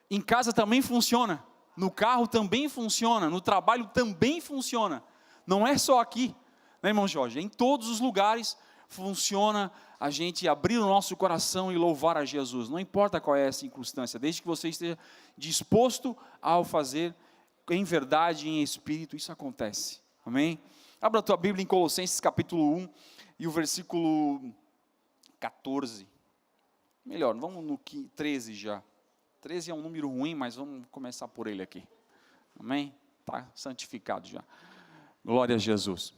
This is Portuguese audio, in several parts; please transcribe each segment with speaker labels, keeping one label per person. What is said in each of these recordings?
Speaker 1: Em casa também funciona, no carro também funciona, no trabalho também funciona. Não é só aqui, né, irmão Jorge? Em todos os lugares funciona a gente abrir o nosso coração e louvar a Jesus. Não importa qual é a circunstância, desde que você esteja disposto ao fazer em verdade e em espírito, isso acontece. Amém? Abra a tua Bíblia em Colossenses capítulo 1 e o versículo 14. Melhor, vamos no 13 já. 13 é um número ruim, mas vamos começar por ele aqui. Amém? Está santificado já. Glória a Jesus.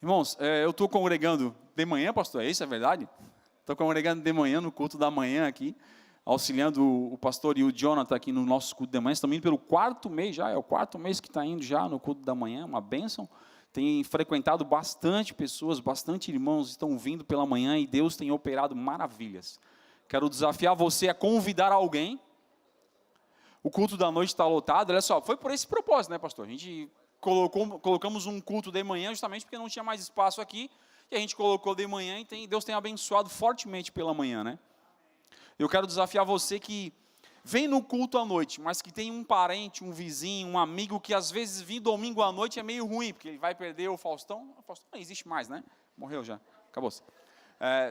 Speaker 1: Irmãos, eu estou congregando de manhã, pastor, é isso, é verdade? Estou congregando de manhã, no culto da manhã aqui, auxiliando o pastor e o Jonathan aqui no nosso culto de manhã. Estamos indo pelo 4º mês já, é o 4º mês que está indo já no culto da manhã, uma bênção. Tem frequentado bastante pessoas, bastante irmãos estão vindo pela manhã e Deus tem operado maravilhas. Quero desafiar você a convidar alguém. O culto da noite está lotado, olha só, foi por esse propósito, né, pastor? A gente colocamos um culto de manhã justamente porque não tinha mais espaço aqui, e a gente colocou de manhã e Deus tem abençoado fortemente pela manhã, né? Eu quero desafiar você que vem no culto à noite, mas que tem um parente, um vizinho, um amigo que às vezes vir domingo à noite é meio ruim, porque ele vai perder o Faustão. O Faustão não existe mais, né? Morreu já, acabou-se.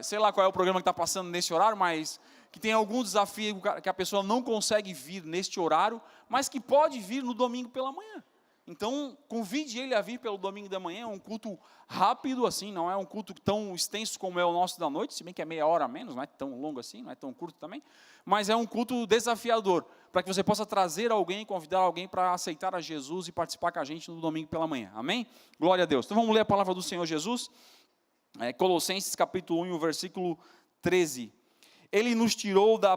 Speaker 1: Sei lá qual é o programa que está passando nesse horário, mas que tem algum desafio que a pessoa não consegue vir neste horário, mas que pode vir no domingo pela manhã. Então, convide ele a vir pelo domingo da manhã, é um culto rápido assim, não é um culto tão extenso como é o nosso da noite, se bem que é meia hora a menos, não é tão longo assim, não é tão curto também, mas é um culto desafiador, para que você possa trazer alguém, convidar alguém para aceitar a Jesus e participar com a gente no domingo pela manhã, amém? Glória a Deus. Então vamos ler a palavra do Senhor Jesus, Colossenses capítulo 1, versículo 13. Ele nos tirou da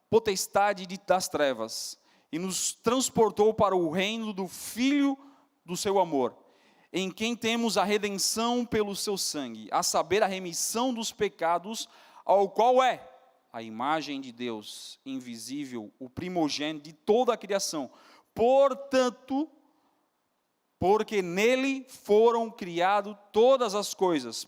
Speaker 1: potestade das trevas e nos transportou para o reino do Filho do seu amor, em quem temos a redenção pelo seu sangue, a saber, a remissão dos pecados, ao qual é a imagem de Deus invisível, o primogênito de toda a criação. Portanto, porque nele foram criadas todas as coisas,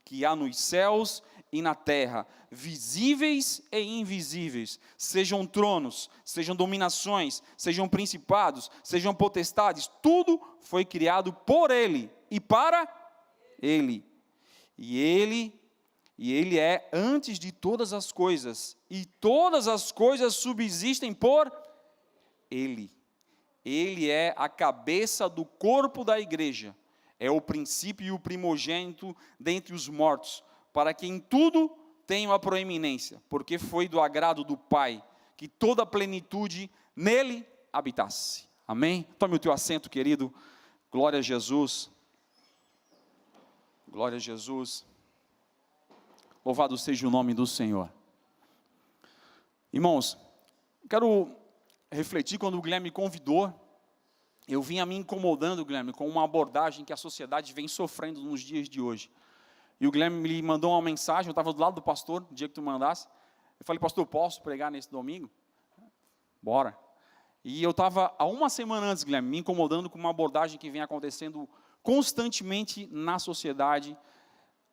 Speaker 1: que há nos céus e na terra, visíveis e invisíveis, sejam tronos, sejam dominações, sejam principados, sejam potestades, tudo foi criado por ele e para ele. E ele é antes de todas as coisas, e todas as coisas subsistem por ele. Ele é a cabeça do corpo da igreja, é o princípio e o primogênito dentre os mortos, para que em tudo tenha a proeminência, porque foi do agrado do Pai, que toda a plenitude nele habitasse. Amém? Tome o teu assento, querido. Glória a Jesus. Glória a Jesus. Louvado seja o nome do Senhor. Irmãos, quero refletir quando o Guilherme me convidou. Eu vinha me incomodando, Guilherme, com uma abordagem que a sociedade vem sofrendo nos dias de hoje. E o Guilherme me mandou uma mensagem, eu estava do lado do pastor, no dia que tu mandasse. Eu falei, pastor, posso pregar nesse domingo? Bora. E eu estava, há uma semana antes, Guilherme, me incomodando com uma abordagem que vem acontecendo constantemente na sociedade,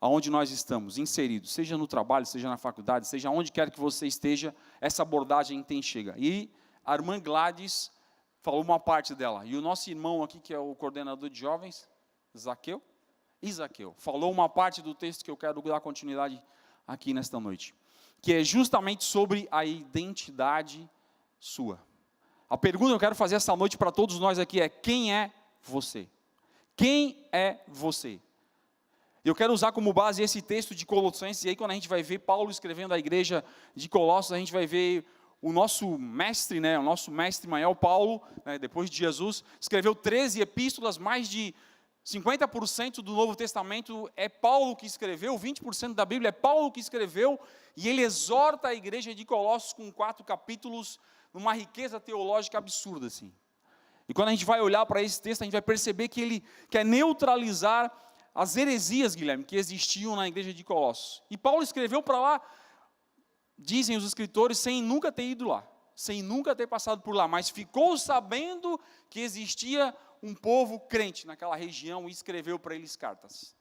Speaker 1: aonde nós estamos inseridos, seja no trabalho, seja na faculdade, seja onde quer que você esteja, essa abordagem tem chega. E a irmã Gladys falou uma parte dela, e o nosso irmão aqui, que é o coordenador de jovens, Isaqueu, falou uma parte do texto que eu quero dar continuidade aqui nesta noite, que é justamente sobre a identidade sua. A pergunta que eu quero fazer essa noite para todos nós aqui é: quem é você? Quem é você? Eu quero usar como base esse texto de Colossenses, e aí quando a gente vai ver Paulo escrevendo à igreja de Colossos, a gente vai ver o nosso mestre, o nosso mestre maior, Paulo, depois de Jesus, escreveu 13 epístolas, mais de 50% do Novo Testamento é Paulo que escreveu, 20% da Bíblia é Paulo que escreveu, e ele exorta a igreja de Colossos com 4 capítulos, numa riqueza teológica absurda, assim. E quando a gente vai olhar para esse texto, a gente vai perceber que ele quer neutralizar as heresias, Guilherme, que existiam na igreja de Colossos. E Paulo escreveu para lá, dizem os escritores, sem nunca ter ido lá, sem nunca ter passado por lá, mas ficou sabendo que existia um povo crente naquela região e escreveu para eles cartas.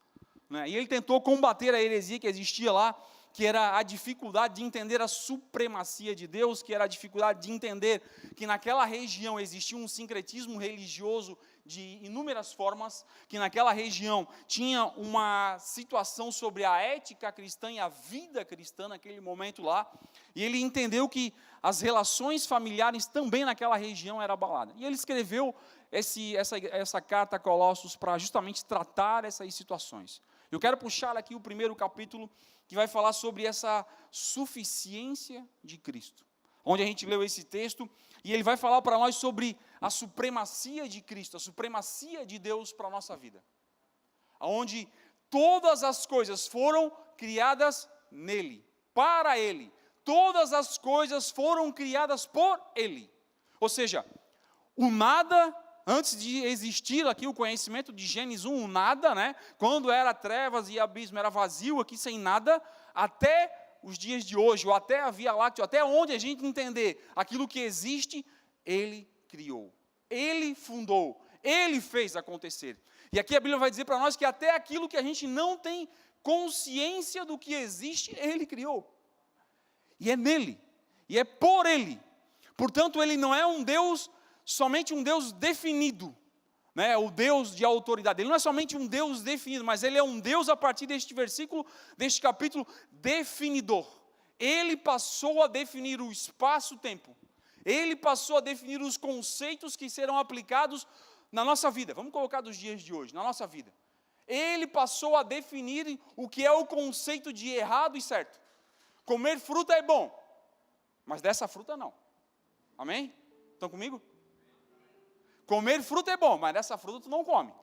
Speaker 1: E ele tentou combater a heresia que existia lá, que era a dificuldade de entender a supremacia de Deus, que era a dificuldade de entender que naquela região existia um sincretismo religioso de inúmeras formas, que naquela região tinha uma situação sobre a ética cristã e a vida cristã naquele momento lá, e ele entendeu que as relações familiares também naquela região eram abaladas. E ele escreveu essa carta a Colossos para justamente tratar essas situações. Eu quero puxar aqui o primeiro capítulo, que vai falar sobre essa suficiência de Cristo, onde a gente leu esse texto, e ele vai falar para nós sobre a supremacia de Cristo, a supremacia de Deus para a nossa vida, onde todas as coisas foram criadas nele, para ele, todas as coisas foram criadas por ele, ou seja, o nada, antes de existir aqui o conhecimento de Gênesis 1, o nada, né? Quando era trevas e abismo, era vazio aqui sem nada, até os dias de hoje, ou até a Via Láctea, até onde a gente entender aquilo que existe, Ele criou, Ele fundou, Ele fez acontecer. E aqui a Bíblia vai dizer para nós que até aquilo que a gente não tem consciência do que existe, Ele criou. E é nele, e é por Ele. Portanto, Ele não é um Deus, somente um Deus definido, né, o Deus de autoridade. Ele não é somente um Deus definido, mas Ele é um Deus, a partir deste versículo, deste capítulo, definidor. Ele passou a definir o espaço-tempo. Ele passou a definir os conceitos que serão aplicados na nossa vida. Vamos colocar dos dias de hoje, na nossa vida. Ele passou a definir o que é o conceito de errado e certo. Comer fruta é bom, mas dessa fruta não. Amém? Estão comigo? Comer fruta é bom, mas dessa fruta tu não come.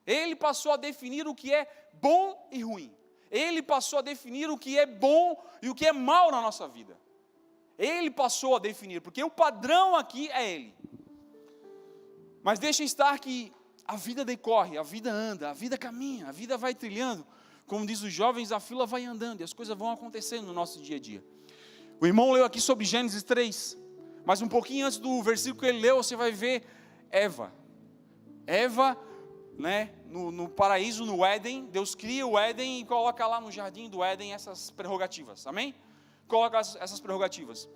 Speaker 1: Ele passou a definir o que é bom e ruim. Ele passou a definir o que é bom e o que é mal na nossa vida. Ele passou a definir, porque o padrão aqui é Ele. Mas deixa estar que a vida decorre, a vida anda, a vida caminha, a vida vai trilhando. Como diz os jovens, a fila vai andando e as coisas vão acontecendo no nosso dia a dia. O irmão leu aqui sobre Gênesis 3. Mas um pouquinho antes do versículo que ele leu, você vai ver Eva. Eva, né, no paraíso, no Éden, Deus cria o Éden e coloca lá no jardim do Éden essas prerrogativas, amém? Coloca essas prerrogativas.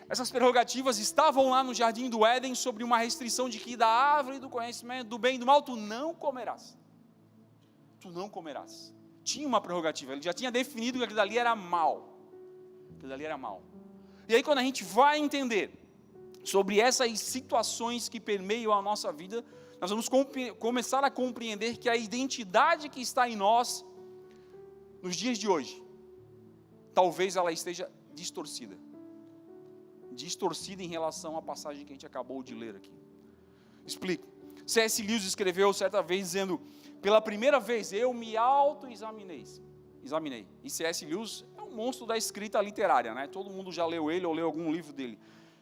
Speaker 1: Essas prerrogativas estavam lá no jardim do Éden sobre uma restrição de que da árvore do conhecimento do bem e do mal tu não comerás. Tu não comerás. Tinha uma prerrogativa, ele já tinha definido que aquilo dali era mal. Aquilo dali era mal. E aí quando a gente vai entender sobre essas situações que permeiam a nossa vida, nós vamos começar a compreender que a identidade que está em nós, nos dias de hoje, talvez ela esteja distorcida em relação à passagem que a gente acabou de ler aqui. Explico. C.S. Lewis escreveu certa vez dizendo, pela primeira vez eu me autoexaminei. E C.S. Lewis é um monstro da escrita literária, né? Todo mundo já leu ele ou leu algum livro dele.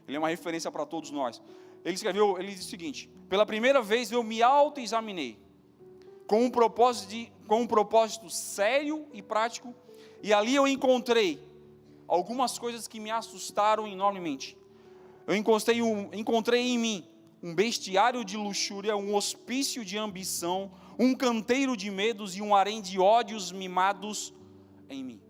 Speaker 1: Ele é uma referência para todos nós. Ele diz o seguinte, pela primeira vez eu me autoexaminei, com um propósito sério e prático, e ali eu encontrei algumas coisas que me assustaram enormemente. Eu encontrei em mim um bestiário de luxúria, um hospício de ambição, um canteiro de medos e um harém de ódios mimados em mim.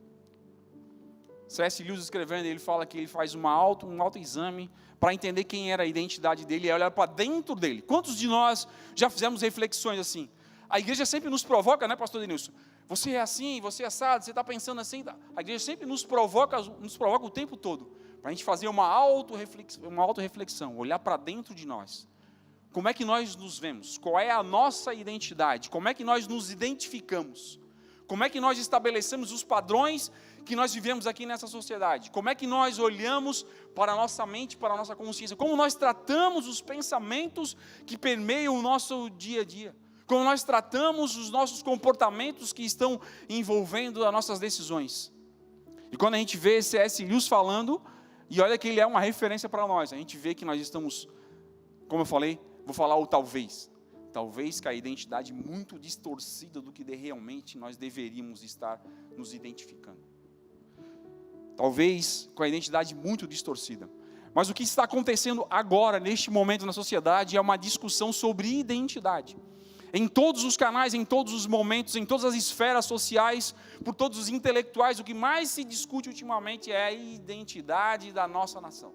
Speaker 1: C.S. Lewis escrevendo, ele fala que ele faz um autoexame para entender quem era a identidade dele e olhar para dentro dele. Quantos de nós já fizemos reflexões assim? A igreja sempre nos provoca, né, pastor Denilson? Você é assim, você é assado, você está pensando assim. A igreja sempre nos provoca o tempo todo, para a gente fazer uma autorreflexão, olhar para dentro de nós. Como é que nós nos vemos? Qual é a nossa identidade? Como é que nós nos identificamos? Como é que nós estabelecemos os padrões que nós vivemos aqui nessa sociedade? Como é que nós olhamos para a nossa mente, para a nossa consciência? Como nós tratamos os pensamentos que permeiam o nosso dia a dia? Como nós tratamos os nossos comportamentos que estão envolvendo as nossas decisões? E quando a gente vê C.S. Lewis falando, e olha que ele é uma referência para nós, a gente vê que nós estamos, como eu falei, vou falar o talvez com a identidade muito distorcida do que realmente nós deveríamos estar nos identificando. Talvez com a identidade muito distorcida. Mas o que está acontecendo agora, neste momento na sociedade, é uma discussão sobre identidade. Em todos os canais, em todos os momentos, em todas as esferas sociais, por todos os intelectuais, o que mais se discute ultimamente é a identidade da nossa nação.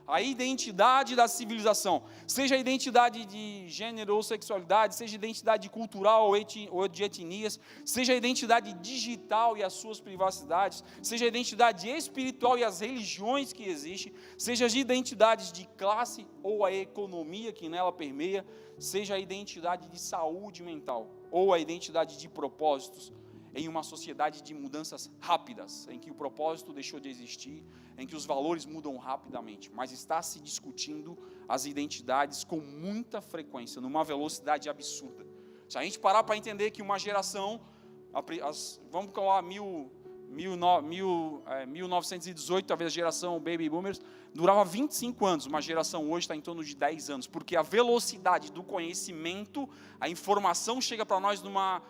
Speaker 1: A identidade da civilização, seja a identidade de gênero ou sexualidade, seja a identidade cultural ou de etnias, seja a identidade digital e as suas privacidades, seja a identidade espiritual e as religiões que existem, seja as identidades de classe ou a economia que nela permeia, seja a identidade de saúde mental ou a identidade de propósitos, em uma sociedade de mudanças rápidas, em que o propósito deixou de existir, em que os valores mudam rapidamente, mas está se discutindo as identidades com muita frequência, numa velocidade absurda. Se a gente parar para entender que uma geração, vamos colocar 1918, talvez a geração Baby Boomers, durava 25 anos, uma geração hoje está em torno de 10 anos, porque a velocidade do conhecimento, a informação chega para nós numa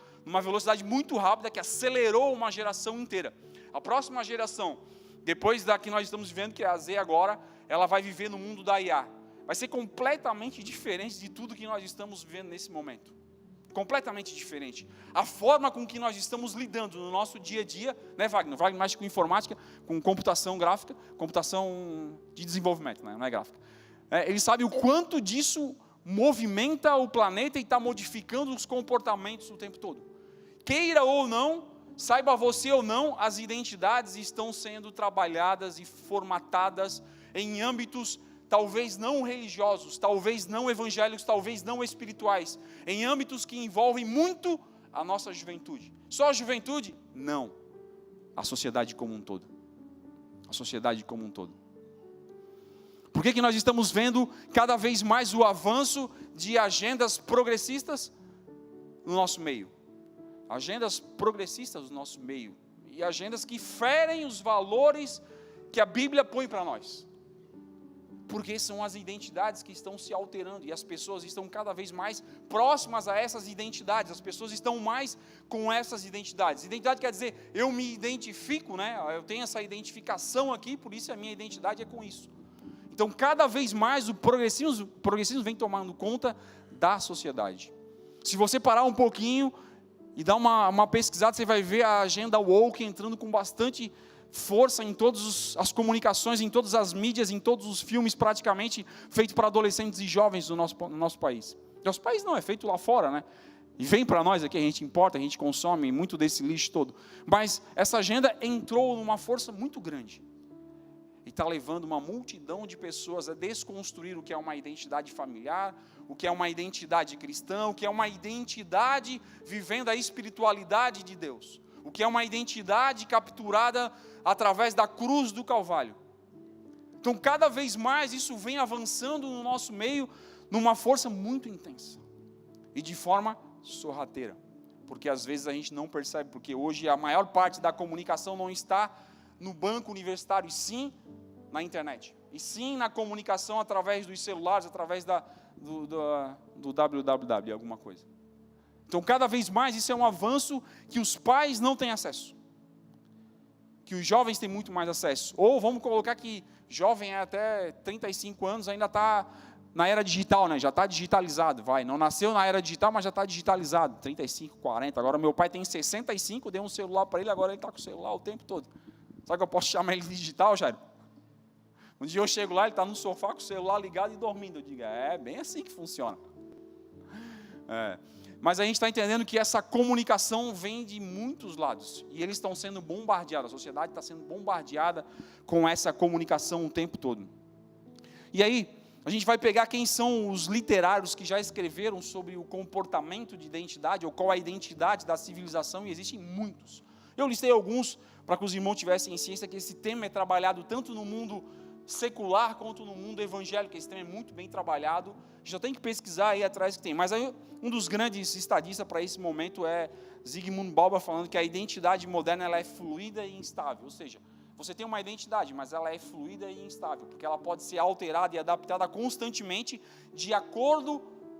Speaker 1: velocidade muito rápida que acelerou uma geração inteira. A próxima geração, depois da que nós estamos vivendo, que é a Z agora, ela vai viver no mundo da IA. Vai ser completamente diferente de tudo que nós estamos vivendo nesse momento. Completamente diferente. A forma com que nós estamos lidando no nosso dia a dia, né, Wagner? Wagner mais com informática, com computação gráfica, computação de desenvolvimento, né? Não é gráfica. Ele sabe o quanto disso movimenta o planeta e está modificando os comportamentos o tempo todo. Queira ou não, saiba você ou não, as identidades estão sendo trabalhadas e formatadas em âmbitos talvez não religiosos, talvez não evangélicos, talvez não espirituais, em âmbitos que envolvem muito a nossa juventude. Só a juventude? Não. A sociedade como um todo. A sociedade como um todo. Por que nós estamos vendo cada vez mais o avanço de agendas progressistas no nosso meio? Agendas progressistas no nosso meio. E agendas que ferem os valores que a Bíblia põe para nós. Porque são as identidades que estão se alterando e as pessoas estão cada vez mais próximas a essas identidades, as pessoas estão mais com essas identidades. Identidade quer dizer, eu me identifico, né? Eu tenho essa identificação aqui, por isso a minha identidade é com isso. Então, cada vez mais o progressismo vem tomando conta da sociedade. Se você parar um pouquinho e dar uma pesquisada, você vai ver a agenda woke entrando com bastante força em todas as comunicações, em todas as mídias, em todos os filmes praticamente feitos para adolescentes e jovens no nosso país. Nosso país não, é feito lá fora, né? E vem para nós aqui, a gente importa, a gente consome muito desse lixo todo. Mas essa agenda entrou numa força muito grande. E está levando uma multidão de pessoas a desconstruir o que é uma identidade familiar, o que é uma identidade cristã, o que é uma identidade vivendo a espiritualidade de Deus. O que é uma identidade capturada através da cruz do Calvário. Então, cada vez mais isso vem avançando no nosso meio, numa força muito intensa. E de forma sorrateira. Porque às vezes a gente não percebe, porque hoje a maior parte da comunicação não está no banco universitário, e sim na internet. E sim na comunicação através dos celulares, através do www, alguma coisa. Então, cada vez mais, isso é um avanço que os pais não têm acesso. Que os jovens têm muito mais acesso. Ou vamos colocar que jovem é até 35 anos, ainda está na era digital, né? Já está digitalizado, não nasceu na era digital, mas já está digitalizado. 35, 40. Agora, meu pai tem 65, dei um celular para ele, agora ele está com o celular o tempo todo. Sabe que eu posso chamar ele de digital, Jairo? Um dia eu chego lá, ele está no sofá com o celular ligado e dormindo. Eu digo, é bem assim que funciona. Mas a gente está entendendo que essa comunicação vem de muitos lados. E eles estão sendo bombardeados. A sociedade está sendo bombardeada com essa comunicação o tempo todo. E aí, a gente vai pegar quem são os literários que já escreveram sobre o comportamento de identidade, ou qual a identidade da civilização, e existem muitos. Eu listei alguns para que os irmãos tivessem ciência que esse tema é trabalhado tanto no mundo secular quanto no mundo evangélico. Esse tema é muito bem trabalhado. Já tem que pesquisar aí atrás que tem. Mas aí um dos grandes estadistas para esse momento é Zygmunt Bauman, falando que a identidade moderna ela é fluida e instável. Ou seja, você tem uma identidade, mas ela é fluida e instável, porque ela pode ser alterada e adaptada constantemente de acordo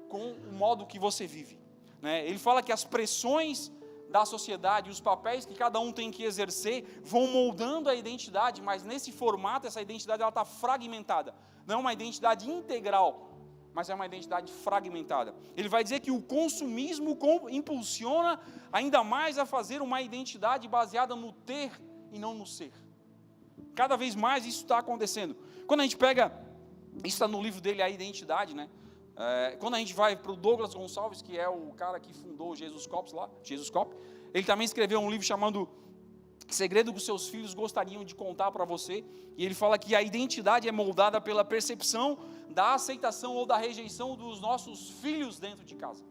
Speaker 1: com o modo que você vive. Ele fala que as pressões da sociedade, os papéis que cada um tem que exercer, vão moldando a identidade, mas nesse formato, essa identidade está fragmentada. Não é uma identidade integral, mas é uma identidade fragmentada. Ele vai dizer que o consumismo impulsiona ainda mais a fazer uma identidade baseada no ter e não no ser. Cada vez mais isso está acontecendo. Quando a gente pega, isso está no livro dele, A Identidade, né? Quando a gente vai para o Douglas Gonçalves, que é o cara que fundou o Jesus Cop lá, Jesus Cop, ele também escreveu um livro chamado Segredo que os seus filhos gostariam de contar para você, e ele fala que a identidade é moldada pela percepção da aceitação ou da rejeição dos nossos filhos dentro de casa.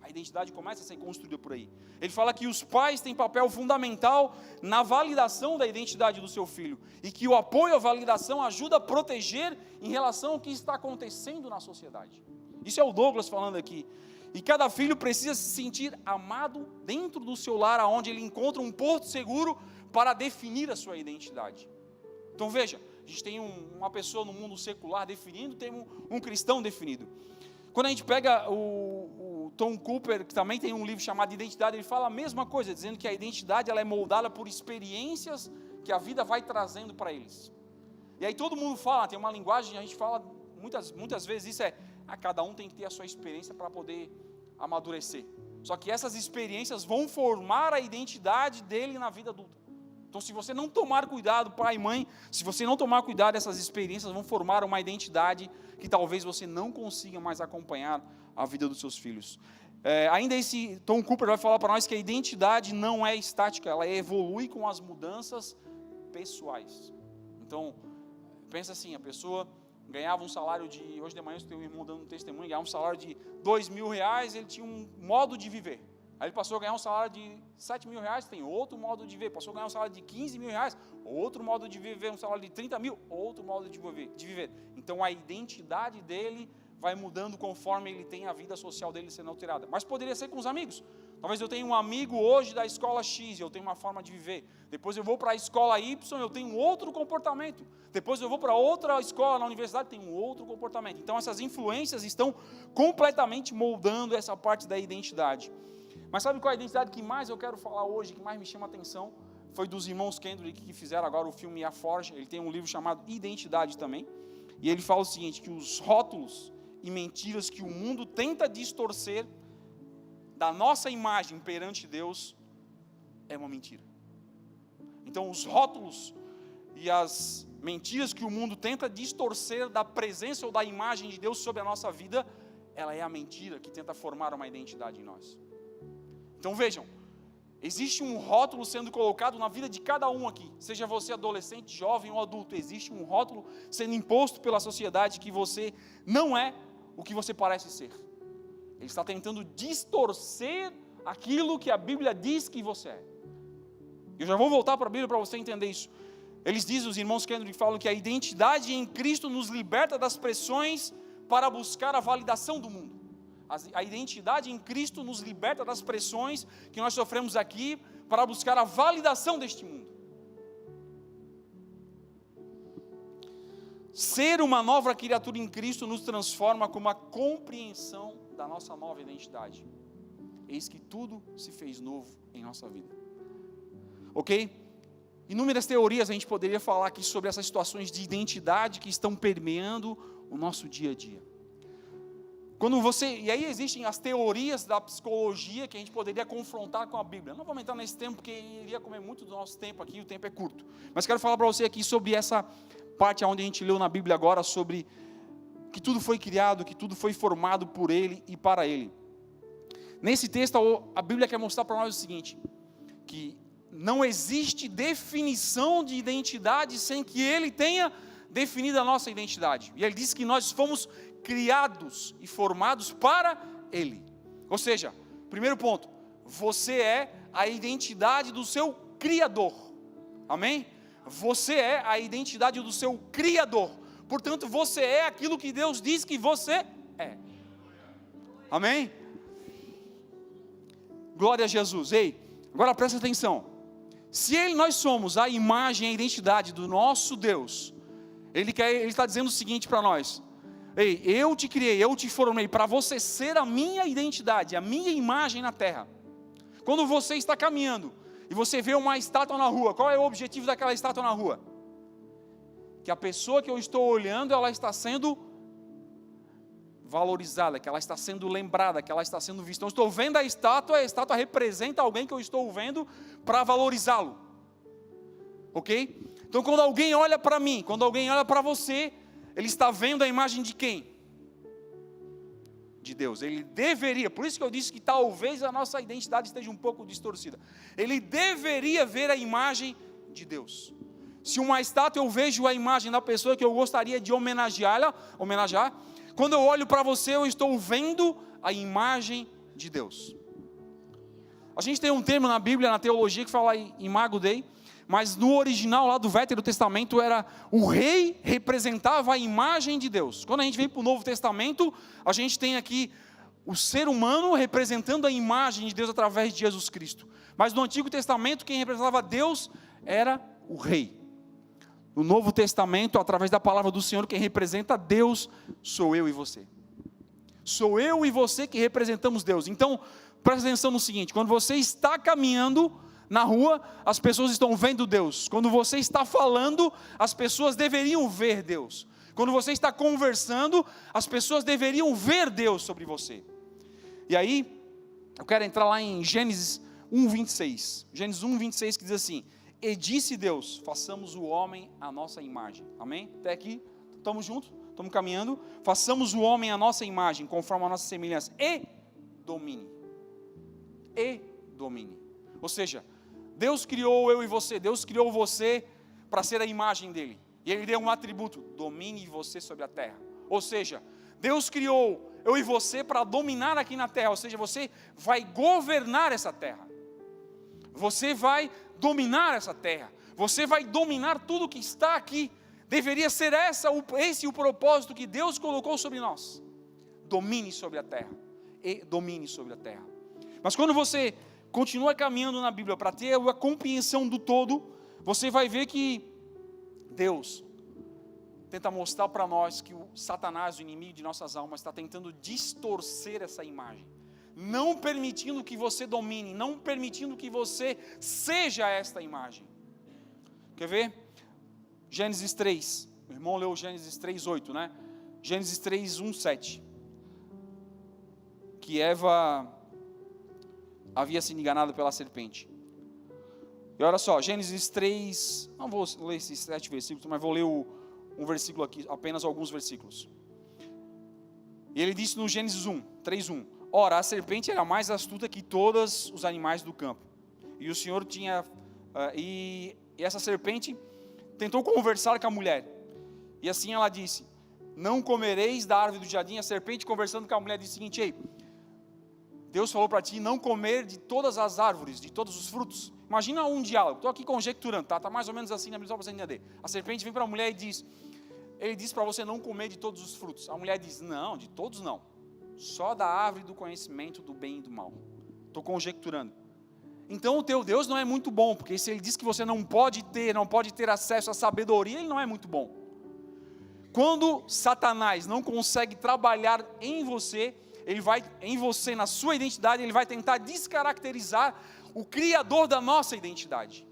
Speaker 1: A identidade começa a ser construída por aí. Ele fala que os pais têm papel fundamental na validação da identidade do seu filho, e que o apoio à validação ajuda a proteger em relação ao que está acontecendo na sociedade. Isso é o Douglas falando aqui. E cada filho precisa se sentir amado dentro do seu lar, onde ele encontra um porto seguro para definir a sua identidade. Então veja, a gente tem uma pessoa no mundo secular definindo, tem um cristão definido. Quando a gente pega o Tom Cooper, que também tem um livro chamado Identidade, ele fala a mesma coisa, dizendo que a identidade ela é moldada por experiências que a vida vai trazendo para eles. E aí todo mundo fala, tem uma linguagem, a gente fala muitas vezes isso cada um tem que ter a sua experiência para poder amadurecer. Só que essas experiências vão formar a identidade dele na vida adulta. Então, se você não tomar cuidado, pai e mãe, se você não tomar cuidado, essas experiências vão formar uma identidade que talvez você não consiga mais acompanhar a vida dos seus filhos. Ainda esse Tom Cooper vai falar para nós que a identidade não é estática, ela evolui com as mudanças pessoais. Então, pensa assim, a pessoa ganhava um salário de, hoje de manhã eu tenho um irmão dando um testemunho, ganhava um salário de R$2.000, ele tinha um modo de viver. Aí ele passou a ganhar um salário de R$7.000, tem outro modo de viver. Passou a ganhar um salário de R$15.000, outro modo de viver. Um salário de R$30.000, outro modo de viver. Então a identidade dele vai mudando conforme ele tem a vida social dele sendo alterada. Mas poderia ser com os amigos. Talvez eu tenha um amigo hoje da escola X, eu tenho uma forma de viver. Depois eu vou para a escola Y, eu tenho outro comportamento. Depois eu vou para outra escola, na universidade, tenho um outro comportamento. Então essas influências estão completamente moldando essa parte da identidade. Mas sabe qual é a identidade que mais eu quero falar hoje, que mais me chama a atenção? Foi dos irmãos Kendrick que fizeram agora o filme A Forja. Ele tem um livro chamado Identidade também. E ele fala o seguinte, que os rótulos e mentiras que o mundo tenta distorcer da nossa imagem perante Deus é uma mentira. Então os rótulos e as mentiras que o mundo tenta distorcer da presença ou da imagem de Deus sobre a nossa vida, ela é a mentira que tenta formar uma identidade em nós. Então vejam, existe um rótulo sendo colocado na vida de cada um aqui, seja você adolescente, jovem ou adulto, existe um rótulo sendo imposto pela sociedade que você não é o que você parece ser. Ele está tentando distorcer aquilo que a Bíblia diz que você é. Eu já vou voltar para a Bíblia para você entender isso. Eles dizem, os irmãos Kendrick falam que a identidade em Cristo nos liberta das pressões para buscar a validação do mundo. A identidade em Cristo nos liberta das pressões que nós sofremos aqui para buscar a validação deste mundo. Ser uma nova criatura em Cristo nos transforma com uma compreensão da nossa nova identidade. Eis que tudo se fez novo em nossa vida. Ok? Inúmeras teorias a gente poderia falar aqui sobre essas situações de identidade que estão permeando o nosso dia a dia. E aí existem as teorias da psicologia que a gente poderia confrontar com a Bíblia. Não vou entrar nesse tempo, porque iria comer muito do nosso tempo aqui, o tempo é curto. Mas quero falar para você aqui sobre essa parte onde a gente leu na Bíblia agora, sobre que tudo foi criado, que tudo foi formado por Ele e para Ele. Nesse texto, a Bíblia quer mostrar para nós o seguinte, que não existe definição de identidade sem que Ele tenha definido a nossa identidade. E Ele diz que nós fomos criados e formados para Ele. Ou seja, primeiro ponto, você é a identidade do seu Criador. Amém? Você é a identidade do seu Criador. Portanto, você é aquilo que Deus diz que você é. Amém? Glória a Jesus. Ei, agora presta atenção. Se nós somos a imagem e a identidade do nosso Deus, Ele está dizendo o seguinte para nós: ei, eu te criei, eu te formei para você ser a minha identidade, a minha imagem na terra. Quando você está caminhando e você vê uma estátua na rua, qual é o objetivo daquela estátua na rua? Que a pessoa que eu estou olhando, ela está sendo valorizada, que ela está sendo lembrada, que ela está sendo vista. Então, estou vendo a estátua representa alguém que eu estou vendo para valorizá-lo. Ok? Então, quando alguém olha para mim, quando alguém olha para você, ele está vendo a imagem de quem? De Deus. Ele deveria, por isso que eu disse que talvez a nossa identidade esteja um pouco distorcida. Ele deveria ver a imagem de Deus. Se uma estátua eu vejo a imagem da pessoa que eu gostaria de homenagear, quando eu olho para você eu estou vendo a imagem de Deus. A gente tem um termo na Bíblia, na teologia, que fala imago Dei, mas no original lá do Velho Testamento era o rei representava a imagem de Deus. Quando a gente vem para o Novo Testamento, a gente tem aqui o ser humano representando a imagem de Deus através de Jesus Cristo. Mas no Antigo Testamento quem representava Deus era o rei. No Novo Testamento, através da palavra do Senhor, quem representa Deus sou eu e você. Sou eu e você que representamos Deus. Então, presta atenção no seguinte: quando você está caminhando na rua, as pessoas estão vendo Deus. Quando você está falando, as pessoas deveriam ver Deus. Quando você está conversando, as pessoas deveriam ver Deus sobre você. E aí, eu quero entrar lá em Gênesis 1:26. Gênesis 1:26 que diz assim: e disse Deus, façamos o homem à nossa imagem. Amém? Até aqui, estamos juntos? Estamos caminhando? Façamos o homem à nossa imagem, conforme a nossa semelhança. E domine. E domine. Ou seja, Deus criou eu e você. Deus criou você para ser a imagem dele. E ele deu um atributo: domine você sobre a terra. Ou seja, Deus criou eu e você para dominar aqui na terra. Ou seja, você vai governar essa terra. Você vai dominar essa terra, você vai dominar tudo que está aqui. Deveria ser esse o propósito que Deus colocou sobre nós. Domine sobre a terra, e domine sobre a terra. Mas quando você continua caminhando na Bíblia para ter a compreensão do todo, você vai ver que Deus tenta mostrar para nós que o Satanás, o inimigo de nossas almas, está tentando distorcer essa imagem, não permitindo que você domine, não permitindo que você seja esta imagem. Quer ver? Gênesis 3, meu irmão leu Gênesis 3:8, né? Gênesis 3:1-7, que Eva havia sido enganada pela serpente. E olha só, Gênesis 3, não vou ler esses 7 versículos, mas vou ler um versículo aqui, apenas alguns versículos. E ele disse no Gênesis 3:1, ora, a serpente era mais astuta que todos os animais do campo. E o Senhor tinha, e essa serpente tentou conversar com a mulher. E assim ela disse, não comereis da árvore do jardim. A serpente conversando com a mulher disse o seguinte: ei, Deus falou para ti não comer de todas as árvores, de todos os frutos. Imagina um diálogo, estou aqui conjecturando, tá mais ou menos assim na Bíblia, só para você entender. A serpente vem para a mulher e diz, ele diz para você não comer de todos os frutos. A mulher diz, não, de todos não, só da árvore do conhecimento do bem e do mal. Estou conjecturando. Então o teu Deus não é muito bom, porque se ele diz que você não pode ter acesso à sabedoria, ele não é muito bom. Quando Satanás não consegue trabalhar em você, ele vai, em você, na sua identidade, ele vai tentar descaracterizar o Criador da nossa identidade.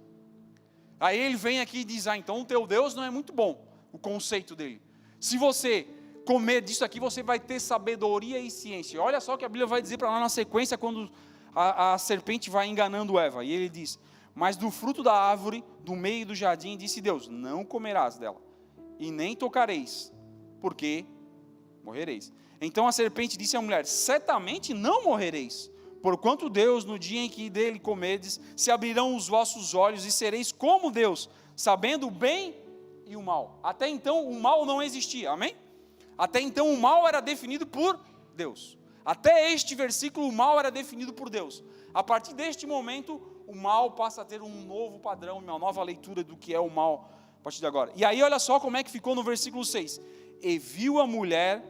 Speaker 1: Aí ele vem aqui e diz, então o teu Deus não é muito bom, o conceito dele. Se você comer disso aqui, você vai ter sabedoria e ciência. Olha só o que a Bíblia vai dizer para nós na sequência, quando a serpente vai enganando Eva. E ele diz, mas do fruto da árvore, do meio do jardim, disse Deus, não comerás dela, e nem tocareis, porque morrereis. Então a serpente disse à mulher, certamente não morrereis, porquanto Deus, no dia em que dele comerdes, se abrirão os vossos olhos e sereis como Deus, sabendo o bem e o mal. Até então o mal não existia, amém? Até então o mal era definido por Deus. Até este versículo o mal era definido por Deus. A partir deste momento o mal passa a ter um novo padrão, uma nova leitura do que é o mal a partir de agora. E aí olha só como é que ficou no versículo 6. E viu a mulher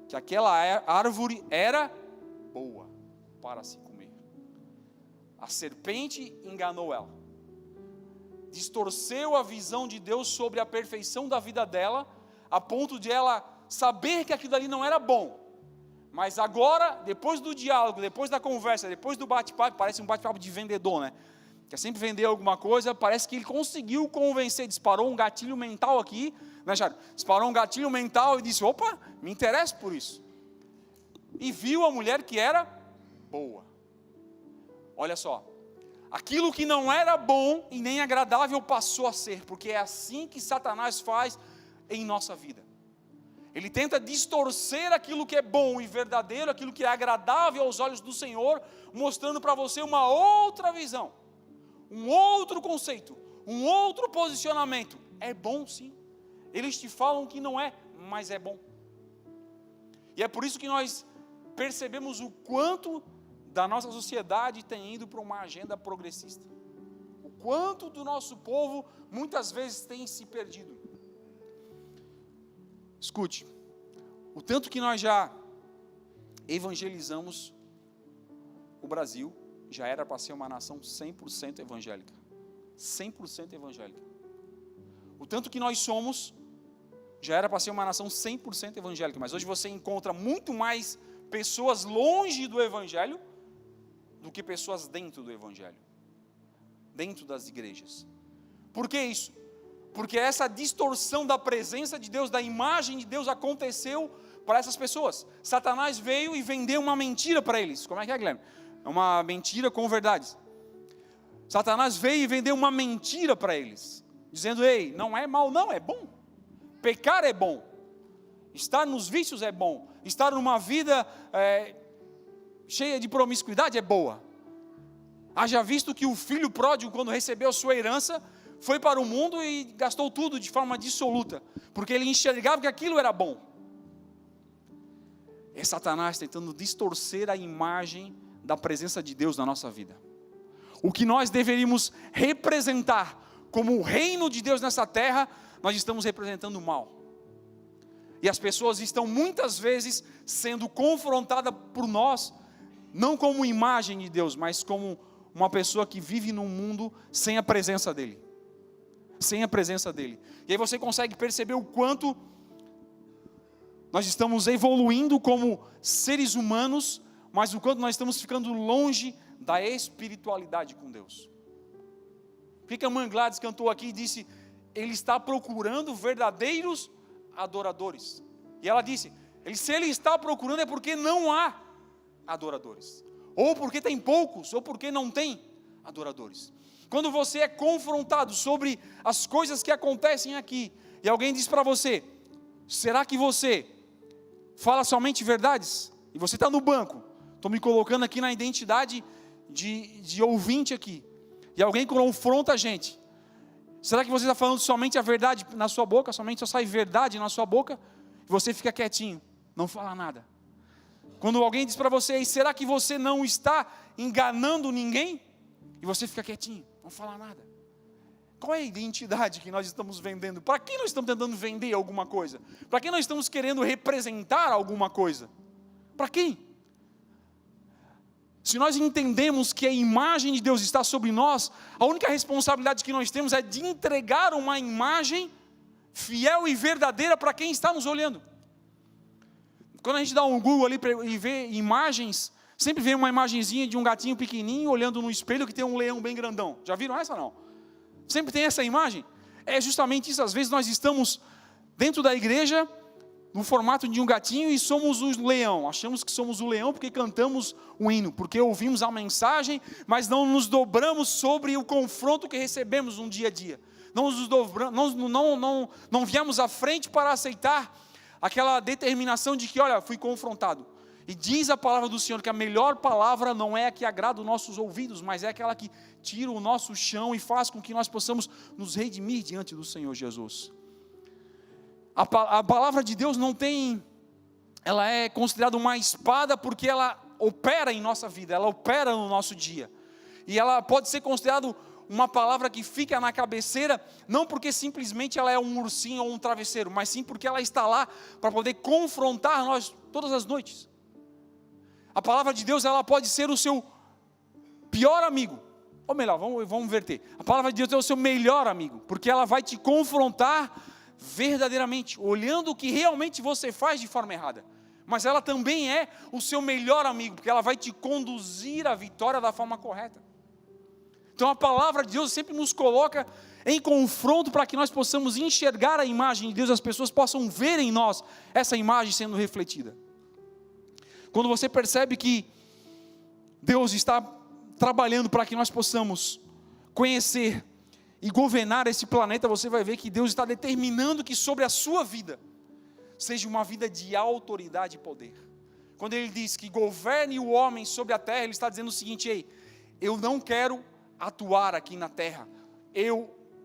Speaker 1: que aquela árvore era boa para se comer. A serpente enganou ela. Distorceu a visão de Deus sobre a perfeição da vida dela, a ponto de ela saber que aquilo ali não era bom. Mas agora, depois do diálogo, depois da conversa, depois do bate-papo, parece um bate-papo de vendedor, né? Quer sempre vender alguma coisa, parece que ele conseguiu convencer, disparou um gatilho mental aqui, né, Jairo? Disparou um gatilho mental e disse, opa, me interesso por isso. e viu a mulher que era boa. Olha só, aquilo que não era bom e nem agradável passou a ser, porque é assim que Satanás faz em nossa vida. Ele tenta distorcer aquilo que é bom e verdadeiro, aquilo que é agradável aos olhos do Senhor, mostrando para você uma outra visão, um outro conceito, um outro posicionamento. É bom sim, eles te falam que não é, mas é bom. E é por isso que nós percebemos o quanto da nossa sociedade tem ido para uma agenda progressista. O quanto do nosso povo muitas vezes tem se perdido. Escute, o tanto que nós já evangelizamos o Brasil, já era para ser uma nação 100% evangélica. 100% evangélica. O tanto que nós somos, já era para ser uma nação 100% evangélica, mas hoje você encontra muito mais pessoas longe do evangelho do que pessoas dentro do evangelho, dentro das igrejas. Por que isso? Porque essa distorção da presença de Deus, da imagem de Deus aconteceu para essas pessoas. Satanás veio e vendeu uma mentira para eles. Como é que é, Guilherme? É uma mentira com verdades. Satanás veio e vendeu uma mentira para eles, dizendo: ei, não é mal não, é bom. Pecar é bom. Estar nos vícios é bom. Estar numa vida cheia de promiscuidade é boa. Haja visto que o filho pródigo, quando recebeu sua herança, foi para o mundo e gastou tudo de forma dissoluta, porque ele enxergava que aquilo era bom. É Satanás tentando distorcer a imagem da presença de Deus na nossa vida. O que nós deveríamos representar como o reino de Deus nessa terra, nós estamos representando o mal. E as pessoas estão muitas vezes sendo confrontadas por nós, não como imagem de Deus, mas como uma pessoa que vive num mundo sem a presença dEle. Sem a presença dEle. E aí você consegue perceber o quanto nós estamos evoluindo como seres humanos, mas o quanto nós estamos ficando longe da espiritualidade com Deus. Por que a Mãe Gladys cantou aqui e disse: Ele está procurando verdadeiros adoradores. E ela disse: se Ele está procurando é porque não há adoradores. Ou porque tem poucos, ou porque não tem adoradores. Quando você é confrontado sobre as coisas que acontecem aqui, e alguém diz para você: será que você fala somente verdades? E você está no banco, estou me colocando aqui na identidade de ouvinte aqui, e alguém confronta a gente: será que você está falando somente a verdade na sua boca, somente só sai verdade na sua boca, e você fica quietinho, não fala nada? Quando alguém diz para você: será que você não está enganando ninguém? E você fica quietinho, não fala nada. Qual é a identidade que nós estamos vendendo? Para quem nós estamos tentando vender alguma coisa? Para quem nós estamos querendo representar alguma coisa? Para quem? Se nós entendemos que a imagem de Deus está sobre nós, a única responsabilidade que nós temos é de entregar uma imagem fiel e verdadeira para quem está nos olhando. Quando a gente dá um Google ali e vê imagens, sempre vê uma imagenzinha de um gatinho pequenininho olhando no espelho que tem um leão bem grandão. Já viram essa ou não? Sempre tem essa imagem. É justamente isso. Às vezes nós estamos dentro da igreja no formato de um gatinho e somos o leão. Achamos que somos o leão porque cantamos o hino, porque ouvimos a mensagem, mas não nos dobramos sobre o confronto que recebemos no dia a dia. Não nos dobramos, não viemos à frente para aceitar aquela determinação de que, olha, fui confrontado. E diz a palavra do Senhor que a melhor palavra não é a que agrada os nossos ouvidos, mas é aquela que tira o nosso chão e faz com que nós possamos nos redimir diante do Senhor Jesus. A palavra de Deus ela é considerada uma espada porque ela opera em nossa vida, ela opera no nosso dia. E ela pode ser considerada uma palavra que fica na cabeceira, não porque simplesmente ela é um ursinho ou um travesseiro, mas sim porque ela está lá para poder confrontar nós todas as noites. A palavra de Deus, ela pode ser o seu pior amigo, ou melhor, vamos inverter. A palavra de Deus é o seu melhor amigo, porque ela vai te confrontar verdadeiramente, olhando o que realmente você faz de forma errada. Mas ela também é o seu melhor amigo, porque ela vai te conduzir à vitória da forma correta. Então a palavra de Deus sempre nos coloca em confronto para que nós possamos enxergar a imagem de Deus, as pessoas possam ver em nós essa imagem sendo refletida. quando você percebe que Deus está trabalhando para que nós possamos conhecer e governar esse planeta, você vai ver que Deus está determinando que sobre a sua vida seja uma vida de autoridade e poder. Quando Ele diz que governe o homem sobre a terra, Ele está dizendo o seguinte: ei, eu não quero atuar aqui na terra,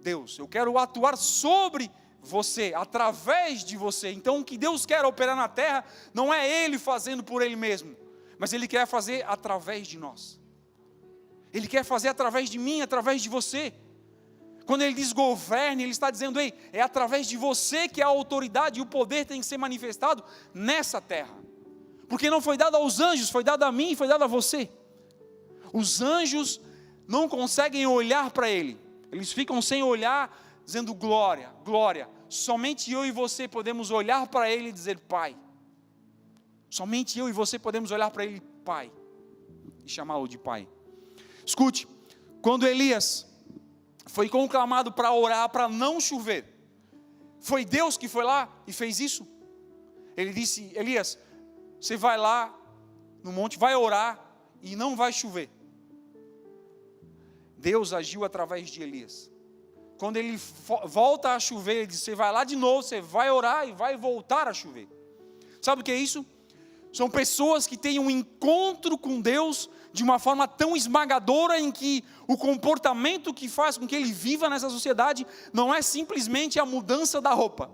Speaker 1: Deus, eu quero atuar sobre você, através de você. Então o que Deus quer operar na terra, não é Ele fazendo por Ele mesmo, mas Ele quer fazer através de nós. Ele quer fazer através de mim, através de você. Quando Ele diz governe, Ele está dizendo: ei, é através de você que a autoridade e o poder tem que ser manifestado nessa terra. Porque não foi dado aos anjos, foi dado a mim, foi dado a você. Os anjos não conseguem olhar para Ele, eles ficam sem olhar, dizendo glória, glória. Somente eu e você podemos olhar para Ele e dizer Pai. Somente eu e você podemos olhar para Ele, Pai, e chamá-lo de Pai. Escute, quando Elias foi conclamado para orar, para não chover, foi Deus que foi lá e fez isso? Ele disse: Elias, você vai lá no monte, vai orar e não vai chover. Deus agiu através de Elias. Quando ele volta a chover, ele diz: você vai lá de novo, você vai orar e vai voltar a chover. Sabe o que é isso? São pessoas que têm um encontro com Deus de uma forma tão esmagadora, em que o comportamento que faz com que ele viva nessa sociedade não é simplesmente a mudança da roupa,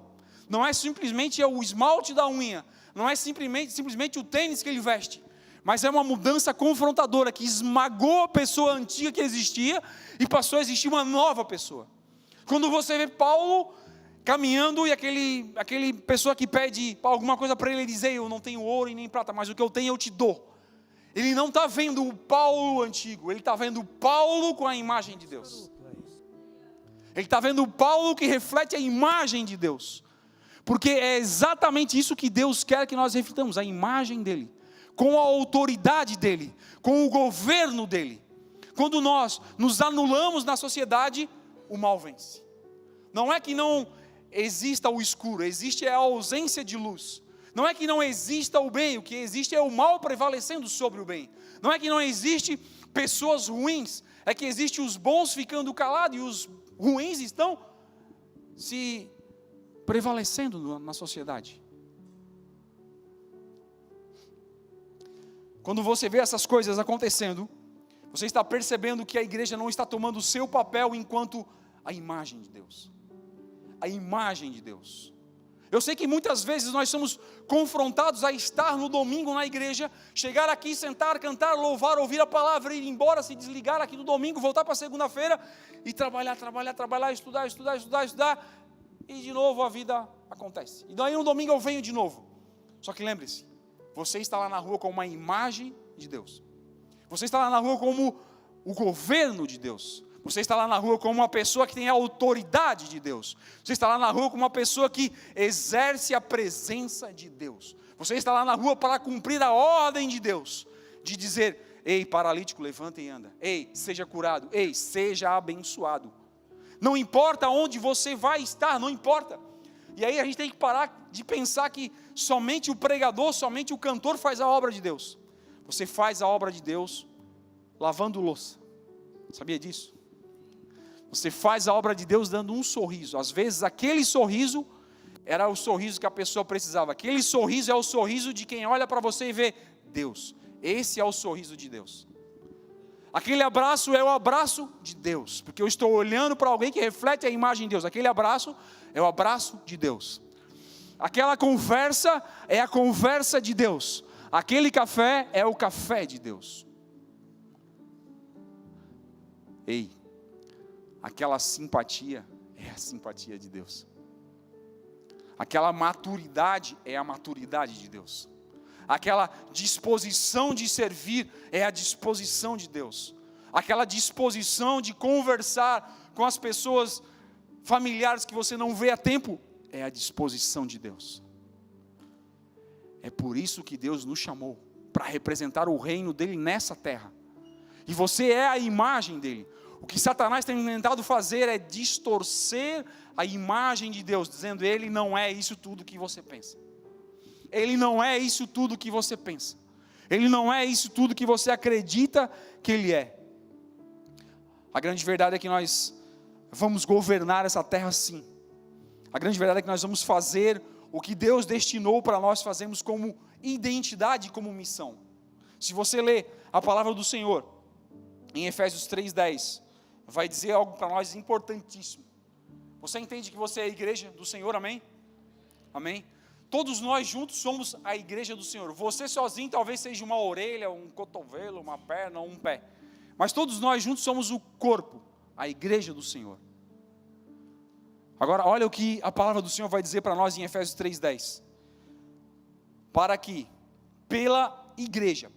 Speaker 1: não é simplesmente o esmalte da unha, não é simplesmente o tênis que ele veste, mas é uma mudança confrontadora que esmagou a pessoa antiga que existia e passou a existir uma nova pessoa. Quando você vê Paulo caminhando e aquele pessoa que pede alguma coisa para ele, diz: eu não tenho ouro e nem prata, mas o que eu tenho eu te dou. Ele não está vendo o Paulo antigo, ele está vendo o Paulo com a imagem de Deus. Ele está vendo o Paulo que reflete a imagem de Deus. Porque é exatamente isso que Deus quer que nós reflitamos, a imagem dEle, com a autoridade dEle, com o governo dEle. Quando nós nos anulamos na sociedade, o mal vence. Não é que não exista o escuro, existe a ausência de luz. Não é que não exista o bem, o que existe é o mal prevalecendo sobre o bem. Não é que não existe pessoas ruins, é que existe os bons ficando calados e os ruins estão se prevalecendo na sociedade. Quando você vê essas coisas acontecendo, você está percebendo que a igreja não está tomando o seu papel enquanto a imagem de Deus. A imagem de Deus. Eu sei que muitas vezes nós somos confrontados a estar no domingo na igreja, chegar aqui, sentar, cantar, louvar, ouvir a palavra, ir embora, se desligar aqui no domingo, voltar para a segunda-feira e trabalhar, estudar, e de novo a vida acontece. E daí no domingo eu venho de novo. Só que lembre-se, você está lá na rua como uma imagem de Deus. Você está lá na rua como o governo de Deus. Você está lá na rua como uma pessoa que tem a autoridade de Deus. Você está lá na rua como uma pessoa que exerce a presença de Deus. Você está lá na rua para cumprir a ordem de Deus, de dizer: ei, paralítico, levanta e anda. Ei, seja curado. Ei, seja abençoado. Não importa onde você vai estar, não importa. E aí a gente tem que parar de pensar que somente o pregador, somente o cantor faz a obra de Deus. Você faz a obra de Deus lavando louça. Sabia disso? Você faz a obra de Deus dando um sorriso. Às vezes aquele sorriso era o sorriso que a pessoa precisava. Aquele sorriso é o sorriso de quem olha para você e vê Deus. Esse é o sorriso de Deus. Aquele abraço é o abraço de Deus, porque eu estou olhando para alguém que reflete a imagem de Deus. Aquele abraço é o abraço de Deus. Aquela conversa é a conversa de Deus. Aquele café é o café de Deus. Ei, aquela simpatia é a simpatia de Deus. Aquela maturidade é a maturidade de Deus. Aquela disposição de servir é a disposição de Deus. Aquela disposição de conversar com as pessoas familiares que você não vê há tempo é a disposição de Deus. É por isso que Deus nos chamou, para representar o reino dele nessa terra. E você é a imagem dele. O que Satanás tem tentado fazer é distorcer a imagem de Deus, dizendo: ele não é isso tudo que você pensa. Ele não é isso tudo que você pensa. Ele não é isso tudo que você acredita que Ele é. A grande verdade é que nós vamos governar essa terra sim. A grande verdade é que nós vamos fazer o que Deus destinou para nós fazermos como identidade, como missão. Se você ler a palavra do Senhor, em Efésios 3:10, vai dizer algo para nós importantíssimo. Você entende que você é a igreja do Senhor, amém? Amém? Todos nós juntos somos a igreja do Senhor. Você sozinho talvez seja uma orelha, um cotovelo, uma perna, um pé. Mas todos nós juntos somos o corpo, a igreja do Senhor. Agora, olha o que a palavra do Senhor vai dizer para nós em Efésios 3:10. Para que, pela igreja,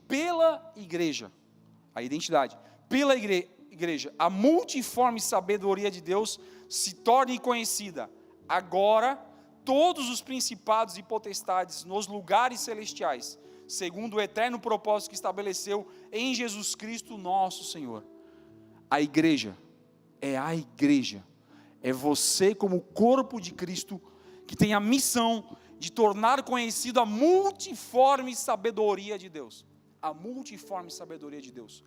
Speaker 1: a identidade, pela igreja, a multiforme sabedoria de Deus se torne conhecida. Agora, todos os principados e potestades nos lugares celestiais, segundo o eterno propósito que estabeleceu em Jesus Cristo nosso Senhor. A igreja, é você como corpo de Cristo, que tem a missão de tornar conhecido a multiforme sabedoria de Deus. A multiforme sabedoria de Deus.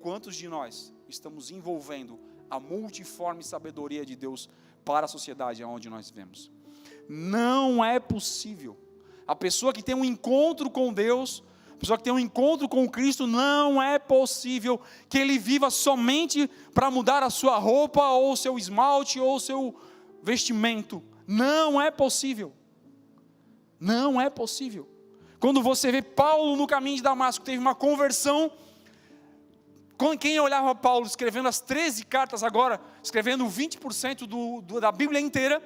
Speaker 1: Quantos de nós estamos envolvendo a multiforme sabedoria de Deus para a sociedade onde nós vivemos? Não é possível. A pessoa que tem um encontro com Deus, a pessoa que tem um encontro com Cristo, não é possível que ele viva somente para mudar a sua roupa, ou o seu esmalte, ou o seu vestimento. Não é possível. Não é possível. Quando você vê Paulo no caminho de Damasco, teve uma conversão. Quem olhava Paulo escrevendo as 13 cartas agora, escrevendo 20% da Bíblia inteira,